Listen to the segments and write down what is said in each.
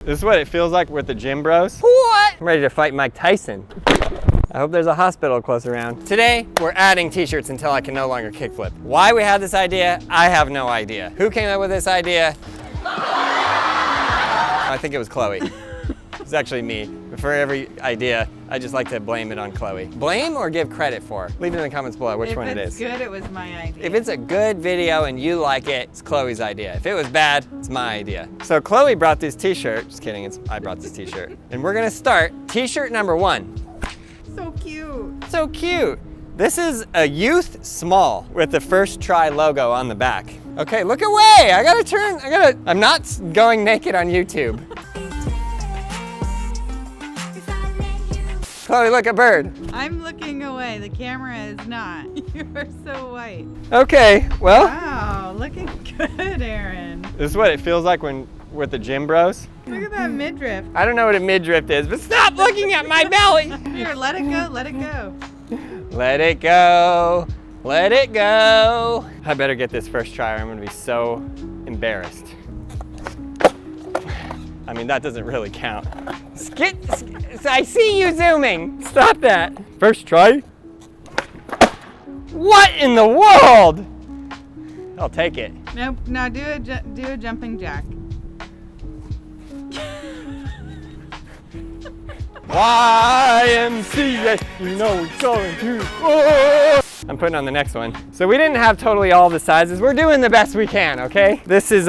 This is what it feels like with the gym bros. What? I'm ready to fight Mike Tyson. I hope there's a hospital close around. Today, we're adding t-shirts until I can no longer kickflip. Why we had this idea, I have no idea. Who came up with this idea? I think it was Chloe. It's actually me. But for every idea, I just like to blame it on Chloe. Blame or give credit for? Leave it in the comments below which one it is. If it's good, it was my idea. If it's a good video and you like it, it's Chloe's idea. If it was bad, it's my idea. So Chloe brought this t-shirt. Just kidding, I brought this t-shirt. And we're gonna start t-shirt number 1. So cute. So cute. This is a youth small with the first try logo on the back. Okay, look away. I'm not going naked on YouTube. Chloe, look, a bird. I'm looking away. The camera is not. You are so white. Okay, well. Wow, looking good, Aaron. This is what it feels like when with the gym bros. Look at that midriff. I don't know what a midriff is, but stop looking at my belly. Here, let it go, let it go. Let it go, let it go. I better get this first try or I'm gonna be so embarrassed. I mean, that doesn't really count. I see you zooming. Stop that. First try. What in the world? I'll take it. Nope, now do a jumping jack. YMCA, you know we're going to. Oh! I'm putting on the next one. So we didn't have totally all the sizes. We're doing the best we can, okay? This is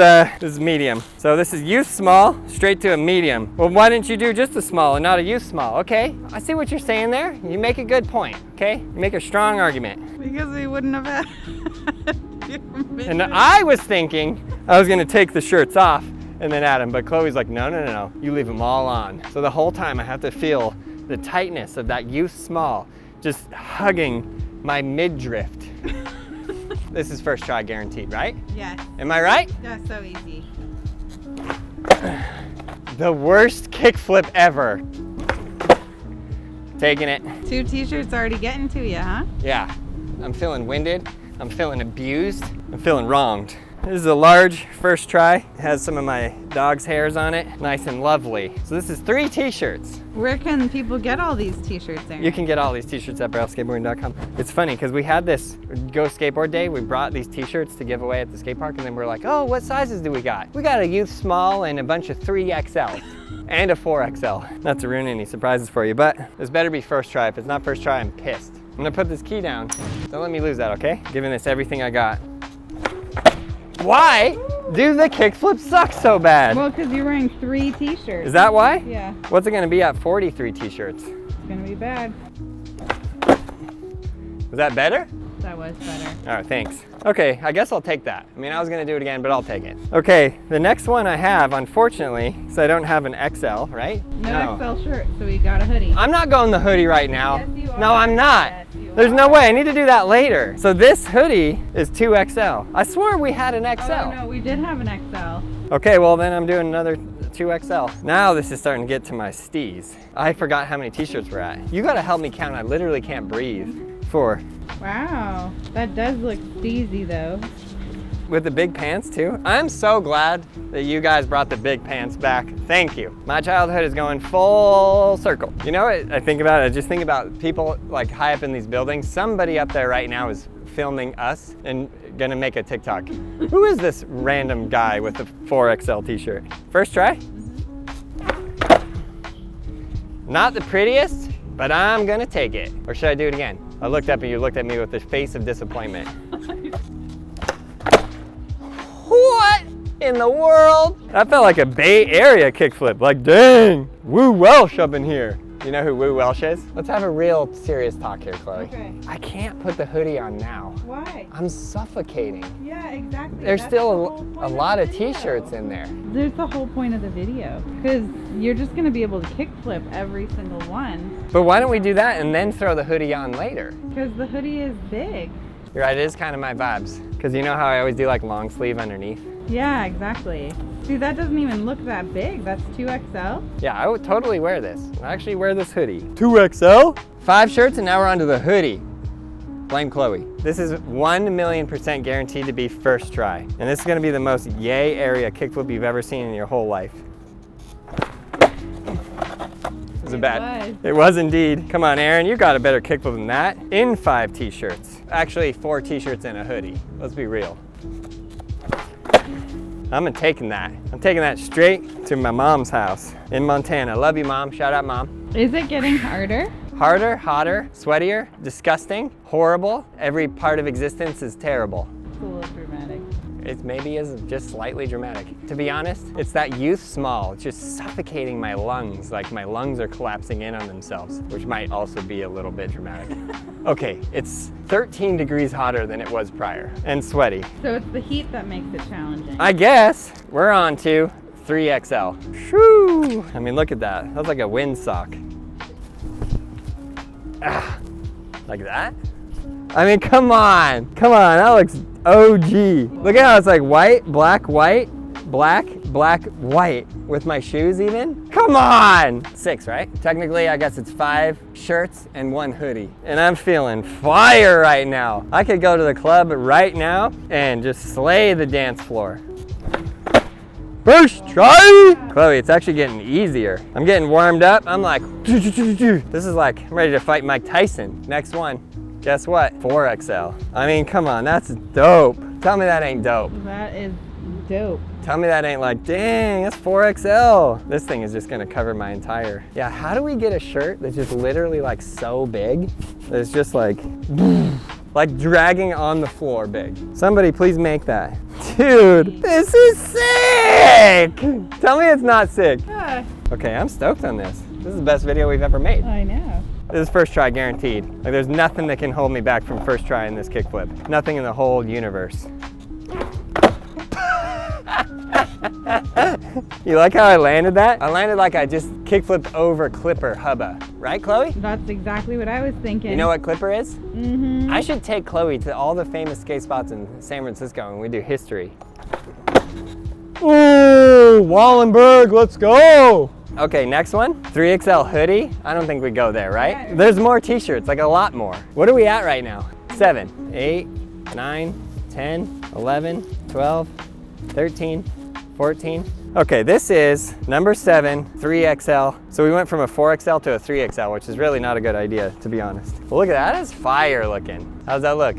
medium. So this is youth small, straight to a medium. Well, why didn't you do just a small and not a youth small? Okay, I see what you're saying there. You make a good point, okay? You make a strong argument. Because we wouldn't have had And I was thinking I was gonna take the shirts off and then add them, but Chloe's like, no, you leave them all on. So the whole time I have to feel the tightness of that youth small just hugging my midriff. This is first try guaranteed, right? Yes. Am I right? That's so easy. The worst kickflip ever. Taking it. 2 t-shirts already getting to you, huh? Yeah, I'm feeling winded. I'm feeling abused. I'm feeling wronged. This is a large first try. It has some of my dog's hairs on it. Nice and lovely. So this is 3 t-shirts. Where can people get all these t-shirts, Aaron? You can get all these t-shirts at BrailleSkateboarding.com. It's funny because we had this Go Skateboard Day. We brought these t-shirts to give away at the skate park and then we're like, oh, what sizes do we got? We got a youth small and a bunch of 3XL and a 4XL. Not to ruin any surprises for you, but this better be first try. If it's not first try, I'm pissed. I'm gonna put this key down. Don't let me lose that, okay? Giving this everything I got. Why do the kickflips suck so bad? Well, because you're wearing 3 t-shirts. Is that why? Yeah. What's it gonna be at 43 t-shirts? It's gonna be bad. Was that better? That was better. All right, thanks. Okay, I guess I'll take that. I mean, I was gonna do it again, but I'll take it. Okay, the next one I have, unfortunately, so I don't have an XL, right? No XL shirt, so we got a hoodie. I'm not going the hoodie right now. Yes, you are. No, I'm not. Yes, you There's are. no way, I need to do that later. So this hoodie is 2XL. I swore we had an XL. Oh no, we did have an XL. Okay, well then I'm doing another 2XL. Now this is starting to get to my steez. I forgot how many t-shirts we're at. You gotta help me count, I literally can't breathe. 4. Wow, that does look steezy though. With the big pants too. I'm so glad that you guys brought the big pants back. Thank you. My childhood is going full circle. You know what I think about? I just think about people like high up in these buildings. Somebody up there right now is filming us and gonna make a TikTok. Who is this random guy with the 4XL t-shirt? First try? Not the prettiest, but I'm gonna take it. Or should I do it again? I looked up and you looked at me with this face of disappointment. What in the world? That felt like a Bay Area kickflip. Like, dang, Woo Welsh up in here. You know who Woo Welsh is? Let's have a real serious talk here, Chloe. Okay. I can't put the hoodie on now. Why? I'm suffocating. Yeah, exactly. There's That's still the a whole lot point of the video. t-shirts in there. There's the whole point of the video. Because you're just going to be able to kickflip every single one. But why don't we do that and then throw the hoodie on later? Because the hoodie is big. You're right, it is kind of my vibes. Because you know how I always do like long sleeve underneath? Yeah, exactly. See, that doesn't even look that big. That's 2XL. Yeah, I would totally wear this. I actually wear this hoodie. 2XL? 5 shirts and now we're onto the hoodie. Blame Chloe. This is 1,000,000% guaranteed to be first try. And this is gonna be the most yay area kickflip you've ever seen in your whole life. Was it bad? It was indeed. Come on, Aaron, you got a better kickflip than that. In 5 t-shirts. Actually, 4 t-shirts and a hoodie. Let's be real. I'm taking that. I'm taking that straight to my mom's house in Montana. Love you, Mom. Shout out, Mom. Is it getting harder? Harder, hotter, sweatier, disgusting, horrible. Every part of existence is terrible. It's a little dramatic. It maybe is just slightly dramatic. To be honest, it's that youth small. It's just suffocating my lungs, like my lungs are collapsing in on themselves, which might also be a little bit dramatic. Okay, it's 13 degrees hotter than it was prior, and sweaty. So it's the heat that makes it challenging. I guess. We're on to 3XL. Shoo! I mean, look at that. That's like a windsock. Ah, like that? I mean, come on. Come on, that looks OG. Look at how it's like white, black, black, white with my shoes even. Come on! 6, right? Technically, I guess it's 5 shirts and 1 hoodie. And I'm feeling fire right now. I could go to the club right now and just slay the dance floor. First try! Chloe, it's actually getting easier. I'm getting warmed up. I'm like, this is like, I'm ready to fight Mike Tyson. Next one. Guess what? 4XL. I mean, come on, that's dope. Tell me that ain't dope. That is dope. Tell me that ain't like, dang, that's 4XL. This thing is just gonna cover my entire, yeah, how do we get a shirt that's just literally like so big? That it's just like dragging on the floor big. Somebody please make that. Dude, this is sick! Tell me it's not sick. Okay, I'm stoked on this. This is the best video we've ever made. I know. This is first try guaranteed. Like there's nothing that can hold me back from first try in this kickflip. Nothing in the whole universe. You like how I landed that? I landed like I just kickflipped over Clipper Hubba. Right, Chloe? That's exactly what I was thinking. You know what Clipper is? Mm-hmm. I should take Chloe to all the famous skate spots in San Francisco and we do history. Ooh, Wallenberg, let's go! Okay, next one, 3XL hoodie. I don't think we go there, right? Yeah. There's more t-shirts, like a lot more. What are we at right now? 7, 8, 9, 10, 11, 12, 13, 14. Okay, this is number 7, 3XL. So we went from a 4XL to a 3XL, which is really not a good idea, to be honest. Well, look at that, that is fire looking. How's that look?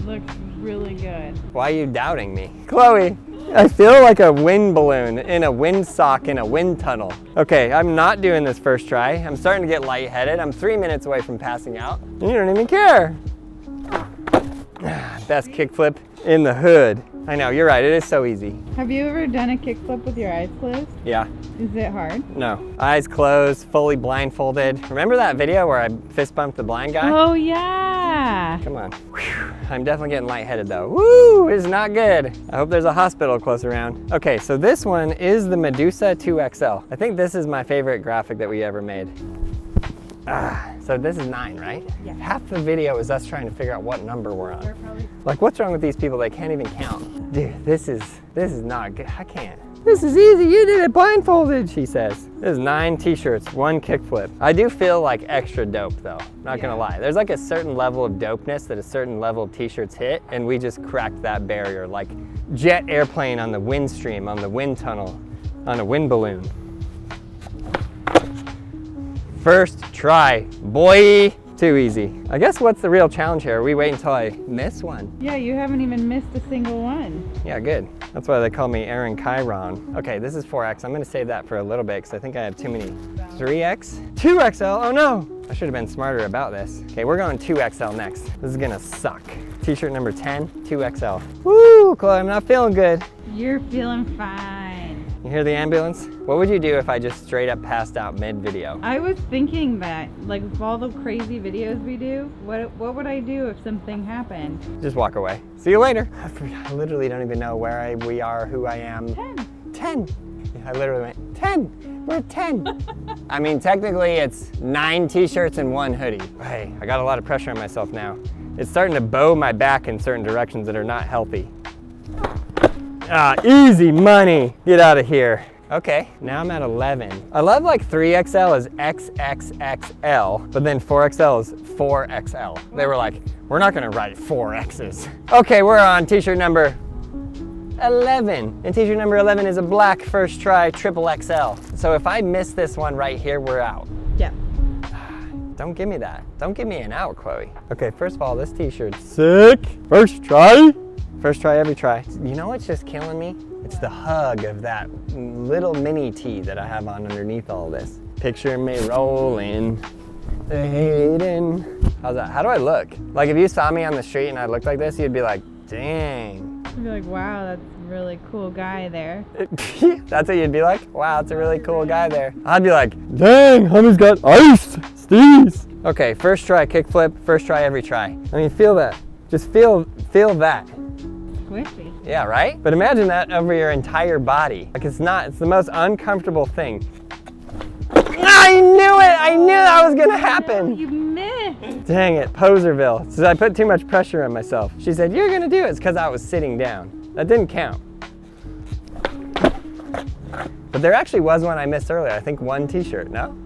Looks really good. Why are you doubting me? Chloe, I feel like a wind balloon in a wind sock in a wind tunnel. Okay, I'm not doing this first try. I'm starting to get lightheaded. I'm 3 minutes away from passing out. You don't even care. Best kickflip in the hood. I know, you're right, it is so easy. Have you ever done a kickflip with your eyes closed? Yeah. Is it hard? No. Eyes closed, fully blindfolded. Remember that video where I fist bumped the blind guy? Oh yeah. Come on. Whew. I'm definitely getting lightheaded though. Woo, it's not good. I hope there's a hospital close around. Okay, so this one is the Medusa 2XL. I think this is my favorite graphic that we ever made. So this is 9, right? Yeah. Half the video is us trying to figure out what number we're on. Like, what's wrong with these people? They can't even count. Dude, this is not good. I can't. This is easy, you did it blindfolded, she says. This is 9 t-shirts, 1 kickflip. I do feel like extra dope though, not gonna lie. There's like a certain level of dopeness that a certain level of t-shirts hit, and we just cracked that barrier, like jet airplane on the wind stream, on the wind tunnel, on a wind balloon. First try, boy. Too easy. I guess what's the real challenge here? We wait until I miss one. Yeah, you haven't even missed a single one. Yeah, good. That's why they call me Aaron Chiron. Okay, this is 4X. I'm gonna save that for a little bit because I think I have too many. 3X? 2XL, oh no! I should have been smarter about this. Okay, we're going 2XL next. This is gonna suck. T-shirt number 10, 2XL. Woo, Chloe, I'm not feeling good. You're feeling fine. You hear the ambulance? What would you do if I just straight up passed out mid-video? I was thinking that, like, with all the crazy videos we do, what would I do if something happened? Just walk away. See you later. I literally don't even know where we are, who I am. 10. I literally went, 10. We're at 10. I mean, technically it's 9 t-shirts and 1 hoodie. Hey, I got a lot of pressure on myself now. It's starting to bow my back in certain directions that are not healthy. Easy money. Get out of here. Okay, now I'm at 11. I love like 3XL is XXXL, but then 4XL is 4XL. They were like, we're not gonna write 4 X's. Okay, we're on t-shirt number 11. And t-shirt number 11 is a black first try triple XL. So if I miss this one right here, we're out. Yeah. Don't give me that. Don't give me an out, Chloe. Okay, first of all, this t-shirt's sick. First try. First try, every try. You know what's just killing me? It's the hug of that little mini tee that I have on underneath all this. Picture me rolling, Hayden. How's that? How do I look? Like if you saw me on the street and I looked like this, you'd be like, dang. You'd be like, wow, that's a really cool guy there. That's what you'd be like? Wow, it's a really cool guy there. I'd be like, dang, homie's got ice, steez. Okay, first try kickflip, first try every try. I mean, feel that. Just feel that. Squishy. Yeah, right? But imagine that over your entire body. Like it's the most uncomfortable thing. I knew it! I knew that was gonna happen! You missed! Dang it, Poserville. So I put too much pressure on myself. She said, you're gonna do it. It's because I was sitting down. That didn't count. But there actually was one I missed earlier. I think one t-shirt, no?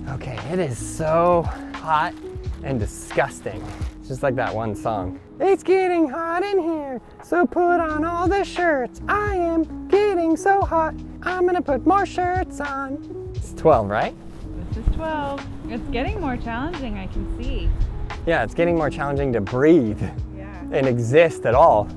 Okay, it is so hot and disgusting. It's just like that one song. It's getting hot in here, so put on all the shirts. I am getting so hot, I'm gonna put more shirts on. It's 12, right? This is 12. It's getting more challenging, I can see. Yeah, it's getting more challenging to breathe Yeah. and exist at all.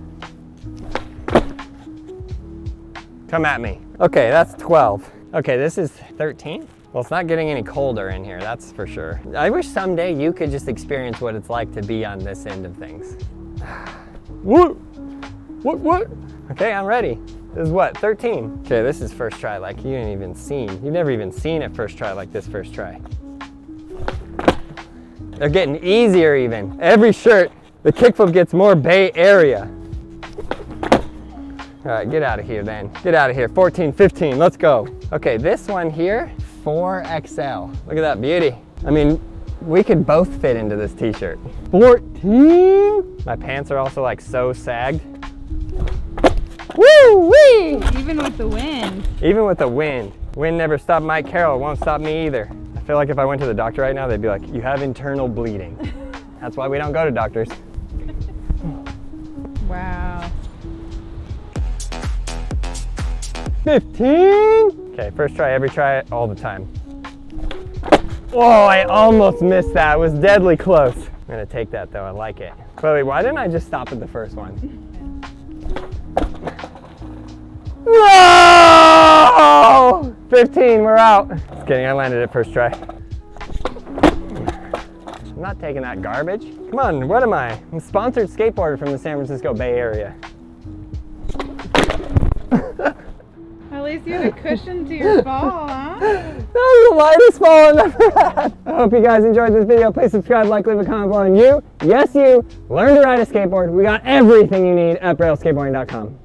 Come at me. Okay, that's 12. Okay, this is 13. Well, it's not getting any colder in here, that's for sure. I wish someday you could just experience what it's like to be on this end of things. What? What? Okay, I'm ready. This is what, 13? Okay, this is first try like you ain't even seen. You've never even seen a first try like this first try. They're getting easier even. Every shirt, the kickflip gets more Bay Area. All right, get out of here then. Get out of here, 14, 15, let's go. Okay, this one here, 4XL. Look at that beauty. I mean, we could both fit into this t-shirt. 14! My pants are also like so sagged. Woo-wee! Even with the wind. Even with the wind. Wind never stopped Mike Carroll, it won't stop me either. I feel like if I went to the doctor right now, they'd be like, you have internal bleeding. That's why we don't go to doctors. Wow. 15! Okay, first try, every try, all the time. Oh, I almost missed that. It was deadly close. I'm gonna take that though, I like it. Chloe, why didn't I just stop at the first one? No! 15, we're out. Just kidding, I landed it first try. I'm not taking that garbage. Come on, what am I? I'm a sponsored skateboarder from the San Francisco Bay Area. At least you had a cushion to your fall, huh? That was the lightest fall I've ever had. I hope you guys enjoyed this video. Please subscribe, like, leave a comment below. And you, yes you, learn to ride a skateboard. We got everything you need at brailleskateboarding.com.